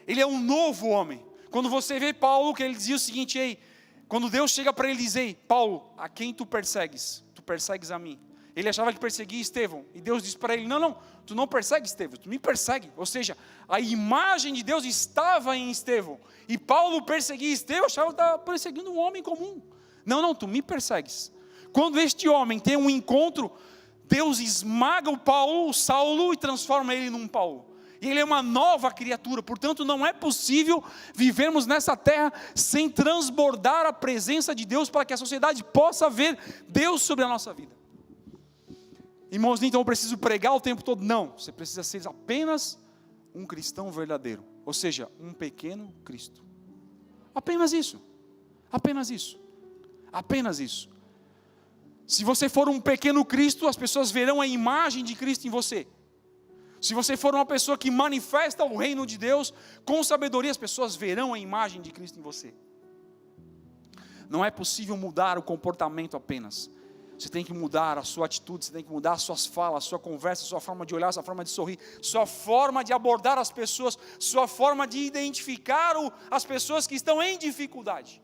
Speaker 1: ele é um novo homem. Quando você vê Paulo, que ele dizia o seguinte: ei, quando Deus chega para ele dizer: Paulo, a quem tu persegues? Tu persegues a mim. Ele achava que perseguia Estevão, e Deus disse para ele: não, tu não persegues Estevão, tu me persegue. Ou seja, a imagem de Deus estava em Estevão, e Paulo perseguia Estevão, achava que estava perseguindo um homem comum. Não, tu me persegues. Quando este homem tem um encontro, Deus esmaga o Saulo, e transforma ele num Paulo. E ele é uma nova criatura. Portanto, não é possível vivermos nessa terra sem transbordar a presença de Deus, para que a sociedade possa ver Deus sobre a nossa vida. Irmãos, então eu preciso pregar o tempo todo? Não, você precisa ser apenas um cristão verdadeiro. Ou seja, um pequeno Cristo. Apenas isso. Apenas isso. Apenas isso. Se você for um pequeno Cristo, as pessoas verão a imagem de Cristo em você. Se você for uma pessoa que manifesta o reino de Deus com sabedoria, as pessoas verão a imagem de Cristo em você. Não é possível mudar o comportamento apenas. Você tem que mudar a sua atitude, você tem que mudar as suas falas, a sua conversa, a sua forma de olhar, a sua forma de sorrir, sua forma de abordar as pessoas, sua forma de identificar as pessoas que estão em dificuldade.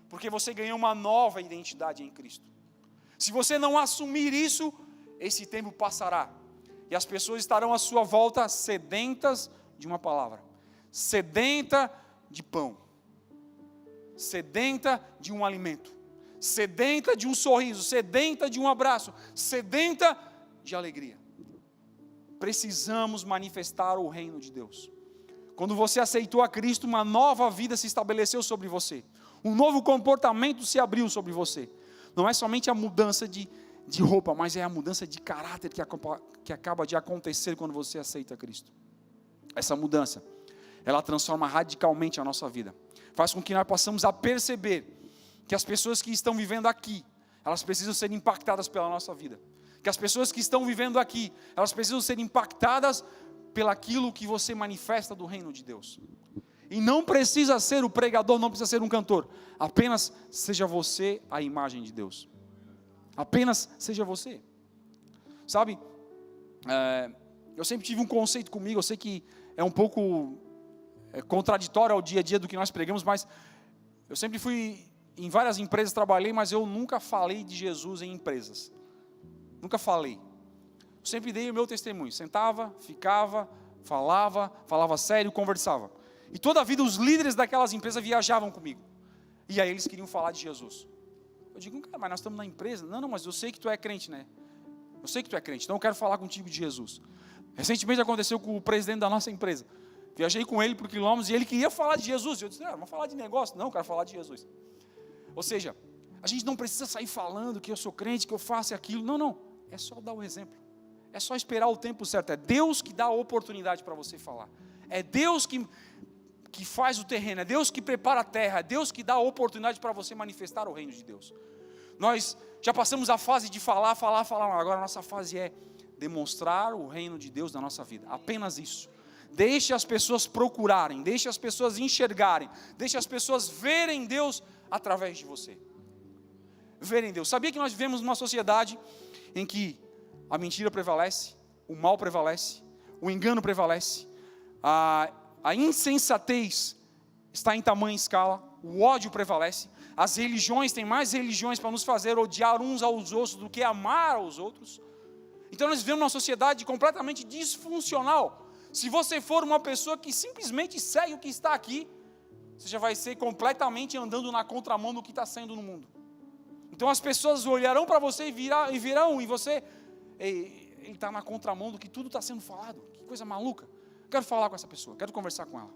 Speaker 1: Porque você ganhou uma nova identidade em Cristo. Se você não assumir isso, esse tempo passará. E as pessoas estarão à sua volta sedentas de uma palavra, sedenta de pão, sedenta de um alimento, sedenta de um sorriso, sedenta de um abraço, sedenta de alegria. Precisamos manifestar o reino de Deus. Quando você aceitou a Cristo, uma nova vida se estabeleceu sobre você. Um novo comportamento se abriu sobre você. Não é somente a mudança de roupa, mas é a mudança de caráter que acaba de acontecer quando você aceita Cristo. Essa mudança, ela transforma radicalmente a nossa vida. Faz com que nós possamos a perceber que as pessoas que estão vivendo aqui, elas precisam ser impactadas pela nossa vida. Que as pessoas que estão vivendo aqui, elas precisam ser impactadas pelaquilo que você manifesta do reino de Deus. E não precisa ser o pregador, não precisa ser um cantor. Apenas seja você a imagem de Deus. Apenas seja você. Sabe, eu sempre tive um conceito comigo, eu sei que é um pouco contraditório ao dia a dia do que nós pregamos, mas eu sempre fui em várias empresas, trabalhei, mas eu nunca falei de Jesus em empresas. Nunca falei. Eu sempre dei o meu testemunho, sentava, ficava, falava sério, conversava. E toda a vida os líderes daquelas empresas viajavam comigo. E aí eles queriam falar de Jesus. Eu digo, cara, mas nós estamos na empresa. Não, mas eu sei que tu é crente, né? Eu sei que tu é crente, então eu quero falar contigo de Jesus. Recentemente aconteceu com o presidente da nossa empresa. Viajei com ele por quilômetros e ele queria falar de Jesus. Eu disse, não, vamos falar de negócio. Não, eu quero falar de Jesus. Ou seja, A gente não precisa sair falando que eu sou crente, que eu faço aquilo. Não, não. É só dar o exemplo. É só esperar o tempo certo. É Deus que dá a oportunidade para você falar. É Deus que faz o terreno. É Deus que prepara a terra. É Deus que dá a oportunidade para você manifestar o reino de Deus. Nós já passamos a fase de falar. Agora a nossa fase é demonstrar o reino de Deus na nossa vida. Apenas isso. Deixe as pessoas procurarem. Deixe as pessoas enxergarem. Deixe as pessoas verem Deus através de você. Verem Deus. Sabia que nós vivemos numa sociedade em que a mentira prevalece, o mal prevalece, o engano prevalece, a insensatez está em tamanha escala, o ódio prevalece, as religiões, tem mais religiões para nos fazer odiar uns aos outros do que amar aos outros. Então nós vivemos numa sociedade completamente disfuncional. Se você for uma pessoa que simplesmente segue o que está aqui, você já vai ser completamente andando na contramão do que está sendo no mundo. Então as pessoas olharão para você e virão, e você, ele está na contramão do que tudo está sendo falado. Que coisa maluca. Quero falar com essa pessoa, quero conversar com ela.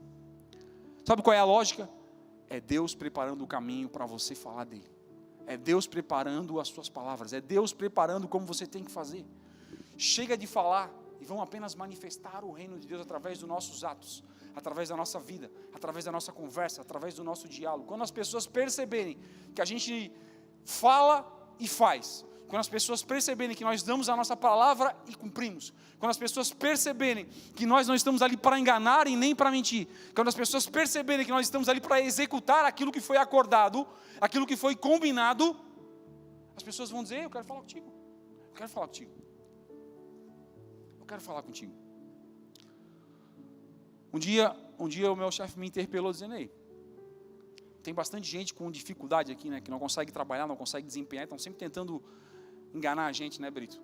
Speaker 1: Sabe qual é a lógica? É Deus preparando o caminho para você falar dele. É Deus preparando as suas palavras. É Deus preparando como você tem que fazer. Chega de falar e vamos apenas manifestar o reino de Deus através dos nossos atos, através da nossa vida, através da nossa conversa, através do nosso diálogo. Quando as pessoas perceberem que a gente fala e faz, quando as pessoas perceberem que nós damos a nossa palavra e cumprimos, quando as pessoas perceberem que nós não estamos ali para enganar e nem para mentir, quando as pessoas perceberem que nós estamos ali para executar aquilo que foi acordado, aquilo que foi combinado, as pessoas vão dizer: eu quero falar contigo, eu quero falar contigo, eu quero falar contigo. Um dia o meu chefe me interpelou dizendo: ei, tem bastante gente com dificuldade aqui, né, que não consegue trabalhar, não consegue desempenhar, estão sempre tentando enganar a gente, né, Brito?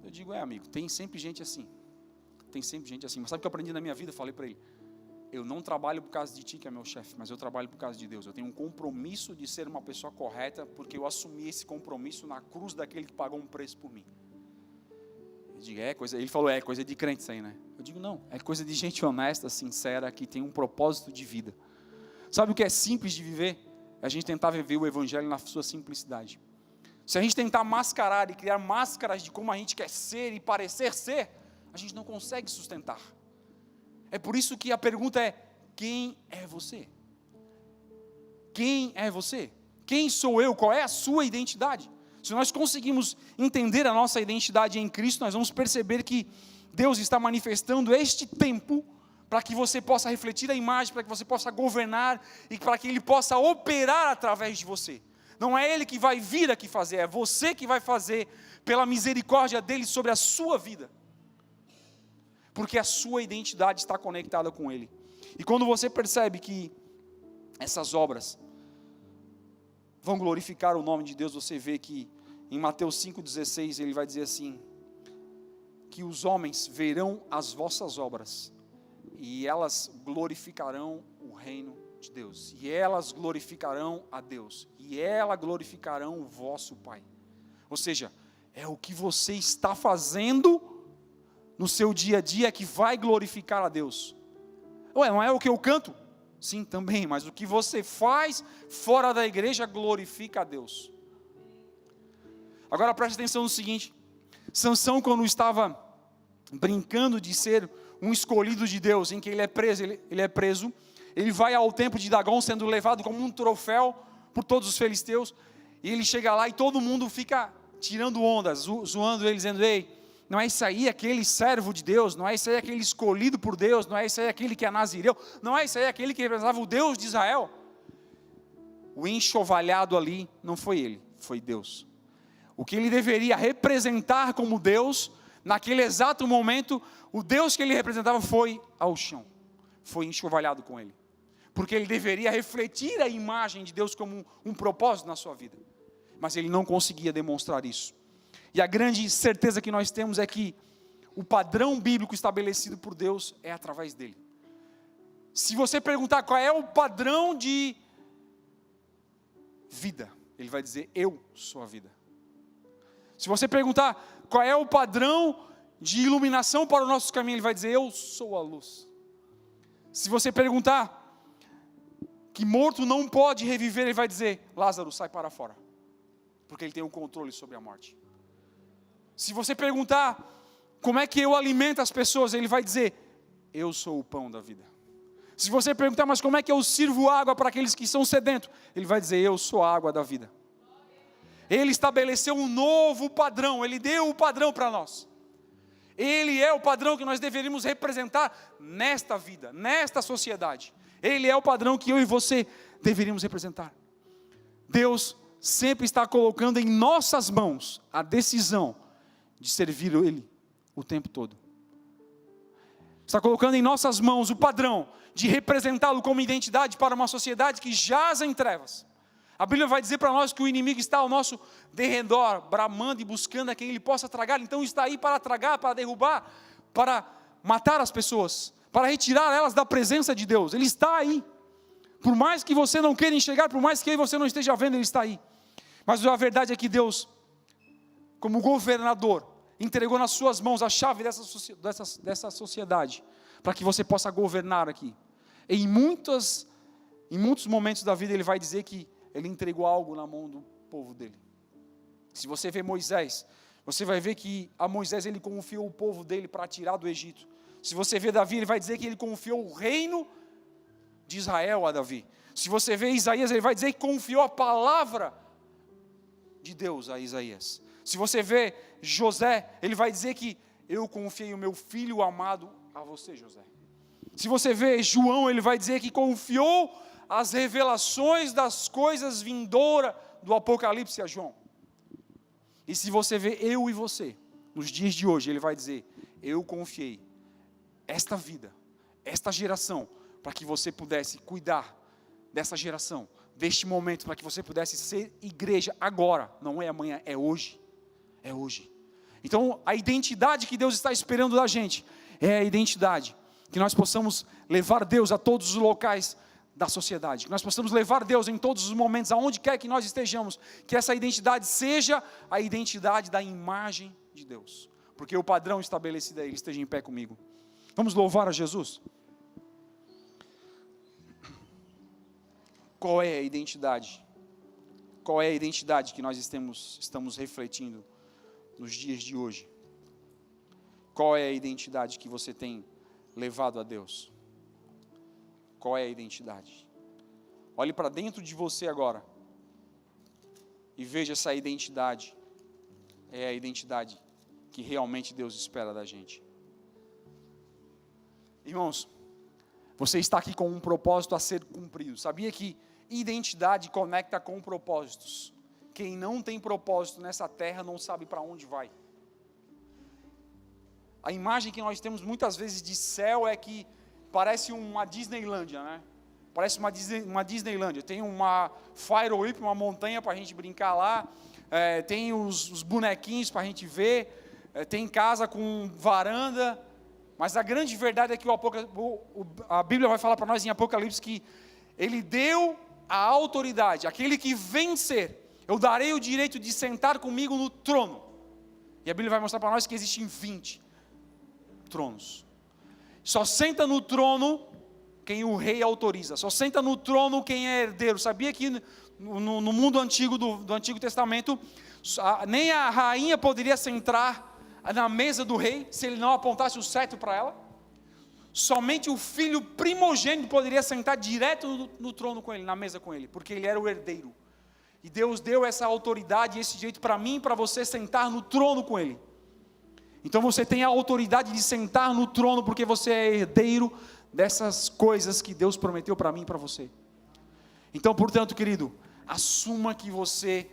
Speaker 1: Eu digo: amigo, tem sempre gente assim. Tem sempre gente assim. Mas sabe o que eu aprendi na minha vida? Falei para ele: eu não trabalho por causa de ti, que é meu chefe, mas eu trabalho por causa de Deus. Eu tenho um compromisso de ser uma pessoa correta, porque eu assumi esse compromisso na cruz daquele que pagou um preço por mim. Eu digo: ele falou: é coisa de crente isso aí, né? Eu digo: não, é coisa de gente honesta, sincera, que tem um propósito de vida. Sabe o que é simples de viver? É a gente tentar viver o evangelho na sua simplicidade. Se a gente tentar mascarar e criar máscaras de como a gente quer ser e parecer ser, a gente não consegue sustentar. É por isso que a pergunta é: quem é você? Quem é você? Quem sou eu? Qual é a sua identidade? Se nós conseguimos entender a nossa identidade em Cristo, nós vamos perceber que Deus está manifestando este tempo para que você possa refletir a imagem, para que você possa governar e para que Ele possa operar através de você. Não é Ele que vai vir aqui fazer, é você que vai fazer pela misericórdia dEle sobre a sua vida. Porque a sua identidade está conectada com Ele. E quando você percebe que essas obras vão glorificar o nome de Deus, você vê que em Mateus 5,16 Ele vai dizer assim: que os homens verão as vossas obras e elas glorificarão o reino de Deus, e elas glorificarão a Deus, e elas glorificarão o vosso Pai. Ou seja, é o que você está fazendo no seu dia a dia que vai glorificar a Deus. Ué, não é o que eu canto? Sim, também, mas o que você faz fora da igreja glorifica a Deus. Agora preste atenção no seguinte: Sansão, quando estava brincando de ser um escolhido de Deus, em que ele é preso, ele vai ao templo de Dagom sendo levado como um troféu por todos os filisteus, e ele chega lá e todo mundo fica tirando ondas, zoando ele, dizendo: ei, não é isso aí aquele servo de Deus, não é isso aí aquele escolhido por Deus, não é isso aí aquele que é nazireu, não é isso aí aquele que representava o Deus de Israel. O enxovalhado ali não foi ele, foi Deus. O que ele deveria representar como Deus, naquele exato momento, o Deus que ele representava foi ao chão, foi enxovalhado com ele, porque ele deveria refletir a imagem de Deus como um propósito na sua vida, mas ele não conseguia demonstrar isso. E a grande certeza que nós temos é que o padrão bíblico estabelecido por Deus é através dele. Se você perguntar qual é o padrão de vida, ele vai dizer: eu sou a vida. Se você perguntar qual é o padrão de iluminação para o nosso caminho, ele vai dizer: eu sou a luz. Se você perguntar que morto não pode reviver, ele vai dizer: Lázaro, sai para fora. porque Ele tem o controle sobre a morte. Se você perguntar como é que eu alimento as pessoas, Ele vai dizer: eu sou o pão da vida. Se você perguntar, mas como é que eu sirvo água para aqueles que são sedentos? Ele vai dizer: eu sou a água da vida. Ele estabeleceu um novo padrão, Ele deu o padrão para nós. Ele é o padrão que nós deveríamos representar nesta vida, nesta sociedade. Ele é o padrão que eu e você deveríamos representar. Deus sempre está colocando em nossas mãos a decisão de servir Ele o tempo todo. Está colocando em nossas mãos o padrão de representá-lo como identidade para uma sociedade que jaz em trevas. A Bíblia vai dizer para nós que o inimigo está ao nosso derredor, bramando e buscando a quem ele possa tragar. Então está aí para tragar, para derrubar, para matar as pessoas, para retirar elas da presença de Deus. Ele está aí. Por mais que você não queira enxergar, por mais que você não esteja vendo, Ele está aí. Mas a verdade é que Deus, como governador, entregou nas suas mãos a chave dessa sociedade, para que você possa governar aqui. Em muitos momentos da vida Ele vai dizer que Ele entregou algo na mão do povo dele. Se você vê Moisés, você vai ver que a Moisés Ele confiou o povo dele para tirar do Egito. Se você vê Davi, Ele vai dizer que Ele confiou o reino de Israel a Davi. Se você vê Isaías, Ele vai dizer que confiou a palavra de Deus a Isaías. Se você vê José, ele vai dizer que eu confiei o meu filho amado a você, José. Se você vê João, ele vai dizer que confiou as revelações das coisas vindouras do Apocalipse a João. E se você vê eu e você, nos dias de hoje, ele vai dizer: eu confiei esta vida, esta geração, para que você pudesse cuidar dessa geração, deste momento, para que você pudesse ser igreja agora, não é amanhã, é hoje. É hoje. Então, a identidade que Deus está esperando da gente é a identidade que nós possamos levar Deus a todos os locais da sociedade, que nós possamos levar Deus em todos os momentos, aonde quer que nós estejamos, que essa identidade seja a identidade da imagem de Deus, porque o padrão estabelecido é Ele. Esteja em pé comigo. Vamos louvar a Jesus? Qual é a identidade? Qual é a identidade que nós estamos refletindo nos dias de hoje? Qual é a identidade que você tem levado a Deus? Qual é a identidade? Olhe para dentro de você agora e veja essa identidade. É a identidade que realmente Deus espera da gente. Irmãos, você está aqui com um propósito a ser cumprido. Sabia que identidade conecta com propósitos? Quem não tem propósito nessa terra não sabe para onde vai. A imagem que nós temos muitas vezes de céu é que parece uma Disneylândia, né? Parece uma Disneylândia. Tem uma Fire Whip, uma montanha para a gente brincar lá. Tem os bonequinhos para a gente ver. Tem casa com varanda. Mas a grande verdade é que a Bíblia vai falar para nós em Apocalipse que Ele deu a autoridade. Aquele que vencer, eu darei o direito de sentar comigo no trono. E a Bíblia vai mostrar para nós que existem 20 tronos. Só senta no trono quem o rei autoriza. Só senta no trono quem é herdeiro. Sabia que no mundo antigo do Antigo Testamento, nem a rainha poderia sentar na mesa do rei se ele não apontasse o cetro para ela? Somente o filho primogênito poderia sentar direto no trono com ele, na mesa com ele, porque ele era o herdeiro. E Deus deu essa autoridade e esse direito para mim e para você sentar no trono com Ele. Então você tem a autoridade de sentar no trono porque você é herdeiro dessas coisas que Deus prometeu para mim e para você. Então, portanto, querido, assuma que você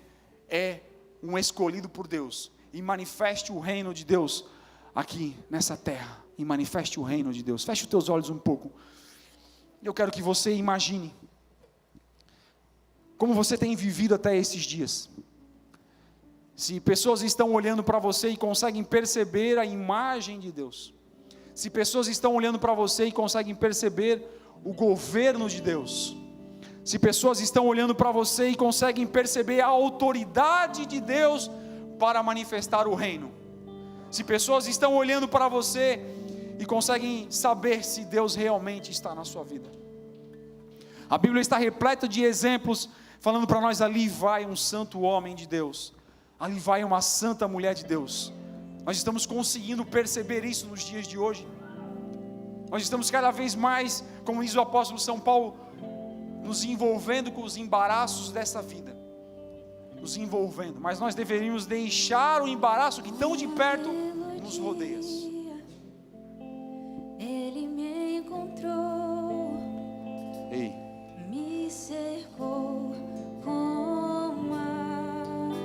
Speaker 1: é um escolhido por Deus e manifeste o reino de Deus aqui nessa terra. E manifeste o reino de Deus. Feche os teus olhos um pouco. Eu quero que você imagine como você tem vivido até esses dias. Se pessoas estão olhando para você e conseguem perceber a imagem de Deus. Se pessoas estão olhando para você e conseguem perceber o governo de Deus. Se pessoas estão olhando para você e conseguem perceber a autoridade de Deus para manifestar o reino. Se pessoas estão olhando para você e conseguem saber se Deus realmente está na sua vida. A Bíblia está repleta de exemplos falando para nós: ali vai um santo homem de Deus, ali vai uma santa mulher de Deus. Nós estamos conseguindo perceber isso nos dias de hoje. Nós estamos cada vez mais, como diz o apóstolo São Paulo, nos envolvendo com os embaraços dessa vida, nos envolvendo, mas nós deveríamos deixar o embaraço que tão de perto nos rodeia.